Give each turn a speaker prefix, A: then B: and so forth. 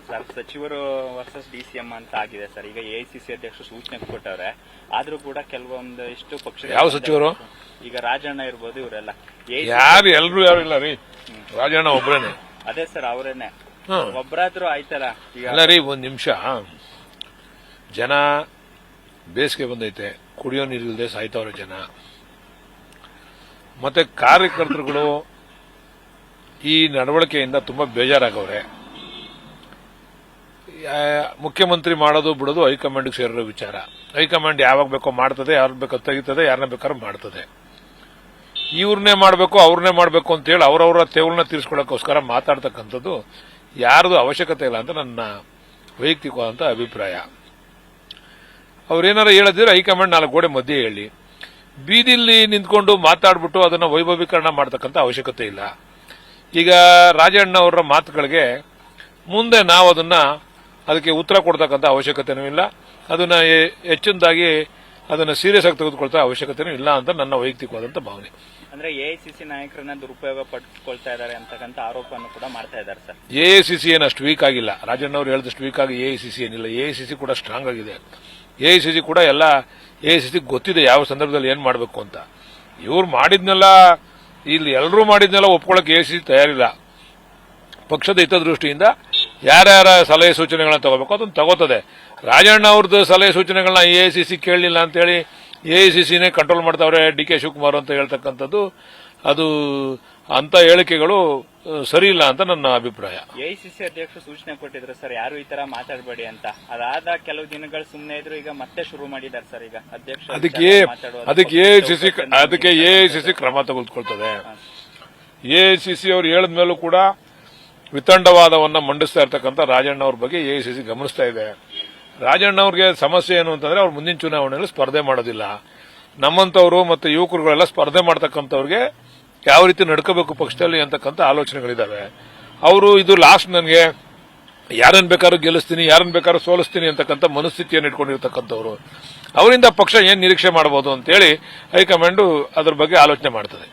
A: Sir ಸಚಿವರು versus DCM ಅಂತ ಆಗಿದೆ ಸರ್. ಈಗ ಎಐಸಿಸಿ ಅಧ್ಯಕ್ಷರು ಸೂಚನೆ ಕೊಟ್ಟವ್ರೆ, ಆದ್ರೂ ಕೂಡ ಕೆಲವೊಂದಿಷ್ಟು ಪಕ್ಷ
B: ಯಾವ ಸಚಿವರು
A: ಈಗ ರಾಜಣ್ಣ ಇರ್ಬೋದು ಇವರೆಲ್ಲ
B: ಯಾರು ಎಲ್ರು ಯಾರು ಇಲ್ಲ ರೀ, ರಾಜಣ್ಣ ಒಬ್ರೇನೆ.
A: ಅದೇ ಸರ್ ಅವರೇನೆ ಒಬ್ಬರಾದ್ರೂ ಆಯ್ತಲ್ಲ. ಈಗ
B: ಅಲ್ಲ ರೀ, ಒಂದ್ ನಿಮಿಷ. ಜನ ಬೇಸಿಗೆ ಬಂದೈತೆ, ಕುಡಿಯೋ ನೀರಿಲ್ಲದೆ ಸಾಯ್ತವ್ರೆ ಜನ. ಮತ್ತೆ ಕಾರ್ಯಕರ್ತರುಗಳು ಈ ನಡವಳಿಕೆಯಿಂದ ತುಂಬಾ ಬೇಜಾರಾಗವ್ರೆ. ಮುಖ್ಯಮಂತ್ರಿ ಮಾಡೋದು ಬಿಡೋದು ಹೈಕಮಾಂಡ್ಗೆ ಸೇರಿರೋ ವಿಚಾರ. ಹೈಕಮಾಂಡ್ ಯಾವಾಗ ಬೇಕೋ ಮಾಡ್ತದೆ, ಯಾರು ಬೇಕೋ ತೆಗಿತದೆ, ಯಾರನ್ನ ಬೇಕಾದ್ರೂ ಮಾಡ್ತದೆ. ಇವ್ರನ್ನೇ ಮಾಡಬೇಕು ಅವ್ರನ್ನೇ ಮಾಡಬೇಕು ಅಂತ ಹೇಳಿ ಅವರವರ ತೇವಲನ್ನ ತೀರಿಸ್ಕೊಳ್ಳೋಕ್ಕೋಸ್ಕರ ಮಾತಾಡ್ತಕ್ಕಂಥದ್ದು ಯಾರದು ಅವಶ್ಯಕತೆ ಇಲ್ಲ ಅಂತ ನನ್ನ ವೈಯಕ್ತಿಕವಾದಂಥ ಅಭಿಪ್ರಾಯ. ಅವ್ರೇನಾರ ಹೇಳದಿದ್ರೆ ಹೈಕಮಾಂಡ್ 4 ಗೋಡೆ ಮಧ್ಯೆ ಹೇಳಿ, ಬೀದಿಲಿ ನಿಂತ್ಕೊಂಡು ಮಾತಾಡ್ಬಿಟ್ಟು ಅದನ್ನ ವೈಭವೀಕರಣ ಮಾಡ್ತಕ್ಕಂಥ ಅವಶ್ಯಕತೆ ಇಲ್ಲ. ಈಗ ರಾಜಣ್ಣ ಅವರ ಮಾತುಗಳಿಗೆ ಮುಂದೆ ನಾವು ಅದಕ್ಕೆ ಉತ್ತರ ಕೊಡ್ತಕ್ಕಂಥ ಅವಶ್ಯಕತೆನೂ ಇಲ್ಲ. ಅದನ್ನ ಹೆಚ್ಚಿನದಾಗಿ ಅದನ್ನ ಸೀರಿಯಸ್ ಆಗಿ ತೆಗೆದುಕೊಳ್ತಾ ಅವಶ್ಯಕತೆನೂ ಇಲ್ಲ ಅಂತ ನನ್ನ ವೈಯಕ್ತಿಕವಾದಂಥ ಭಾವನೆ.
A: ಅಂದ್ರೆ ಎಐಸಿಸಿ ನಾಯಕರನ್ನ ದುರುಪಯೋಗ ಪಡಿಸ್ಕೊಳ್ತಾ ಇದ್ದಾರೆ ಅಂತಕ್ಕಂಥ ಆರೋಪವನ್ನು ಕೂಡ ಮಾಡ್ತಾ ಇದ್ದಾರೆ ಸರ್.
B: ಎಐಸಿಸಿ ಏನು ಅಷ್ಟು ವೀಕ್ ಆಗಿಲ್ಲ. ರಾಜಣ್ಣ ಅವರು ಹೇಳಿದಷ್ಟು ವೀಕ್ ಆಗಿ ಎಐಸಿಸಿ ಏನಿಲ್ಲ. ಎಐಸಿಸಿ ಕೂಡ ಸ್ಟ್ರಾಂಗ್ ಆಗಿದೆ. ಎಐಸಿಸಿ ಕೂಡ ಎಲ್ಲ ಎಐಸಿಸಿ ಗೊತ್ತಿದೆ ಯಾವ ಸಂದರ್ಭದಲ್ಲಿ ಏನ್ ಮಾಡಬೇಕು ಅಂತ. ಇವ್ರು ಮಾಡಿದ್ನೆಲ್ಲ ಇಲ್ಲಿ ಎಲ್ಲರೂ ಮಾಡಿದ್ನೆಲ್ಲ ಒಪ್ಕೊಳ್ಳೋಕೆ ಎಐಸಿಸಿ ತಯಾರಿಲ್ಲ. ಪಕ್ಷದ ಹಿತದೃಷ್ಟಿಯಿಂದ ಯಾರ್ಯಾರ ಸಲಹೆ ಸೂಚನೆಗಳನ್ನ ತಗೋಬೇಕು ಅದನ್ನು ತಗೋತದೆ. ರಾಜಣ್ಣ ಅವ್ರದ್ದು ಸಲಹೆ ಸೂಚನೆಗಳನ್ನ ಎಐಸಿಸಿ ಕೇಳಲಿಲ್ಲ ಅಂತೇಳಿ ಎಐಸಿಸಿನೇ ಕಂಟ್ರೋಲ್ ಮಾಡ್ತಾವ್ರೆ ಡಿ.ಕೆ. ಶಿವಕುಮಾರ್ ಅಂತ ಹೇಳ್ತಕ್ಕಂಥದ್ದು ಅದು ಅಂತ ಹೇಳಿಕೆಗಳು ಸರಿ ಇಲ್ಲ ಅಂತ ನನ್ನ ಅಭಿಪ್ರಾಯ.
A: ಎಐಸಿಸಿ ಅಧ್ಯಕ್ಷರು ಸೂಚನೆ ಕೊಟ್ಟಿದ್ರು ಸರ್, ಯಾರು ಈ ತರ ಮಾತಾಡಬೇಡಿ ಅಂತ. ಅದಾದ ಕೆಲವು ದಿನಗಳು ಸುಮ್ಮನೆ ಇದ್ರು, ಈಗ ಮತ್ತೆ ಶುರು ಮಾಡಿದ್ದಾರೆ ಸರ್. ಈಗ ಅಧ್ಯಕ್ಷ
B: ಅದಕ್ಕೆ ಎಐಸಿಸಿ ಕ್ರಮ ತೆಗೆದುಕೊಳ್ತದೆ. ಎಐಸಿಸಿ ಅವರು ಹೇಳಿದ ಮೇಲೂ ಕೂಡ ವಿತಂಡವಾದವನ್ನ ಮಂಡಿಸ್ತಾ ಇರ್ತಕ್ಕಂಥ ರಾಜಣ್ಣ ಅವ್ರ ಬಗ್ಗೆ ಎಐಸಿಸಿ ಗಮನಿಸ್ತಾ ಇದೆ. ರಾಜಣ್ಣ ಅವ್ರಿಗೆ ಸಮಸ್ಯೆ ಏನು ಅಂತಂದ್ರೆ ಅವ್ರು ಮುಂದಿನ ಚುನಾವಣೆಯಲ್ಲಿ ಸ್ಪರ್ಧೆ ಮಾಡೋದಿಲ್ಲ. ನಮ್ಮಂತವರು ಮತ್ತು ಯುವಕರುಗಳೆಲ್ಲ ಸ್ಪರ್ಧೆ ಮಾಡ್ತಕ್ಕಂಥವ್ರಿಗೆ ಯಾವ ರೀತಿ ನಡ್ಕೋಬೇಕು ಪಕ್ಷದಲ್ಲಿ ಅಂತಕ್ಕಂಥ ಆಲೋಚನೆಗಳಿದಾವೆ. ಅವರು ಇದು ಲಾಸ್ಟ್ ನನಗೆ ಯಾರನ್ನ ಬೇಕಾದ್ರೂ ಗೆಲ್ಲಿಸ್ತೀನಿ, ಯಾರನ್ನ ಬೇಕಾದ್ರೂ ಸೋಲಿಸ್ತೀನಿ ಅಂತಕ್ಕಂಥ ಮನಸ್ಥಿತಿಯನ್ನು ಇಟ್ಕೊಂಡಿರ್ತಕ್ಕಂಥವ್ರು. ಅವರಿಂದ ಪಕ್ಷ ಏನ್ ನಿರೀಕ್ಷೆ ಮಾಡಬಹುದು ಅಂತೇಳಿ ಹೈಕಮಾಂಡ್ ಅದ್ರ ಬಗ್ಗೆ ಆಲೋಚನೆ ಮಾಡ್ತದೆ.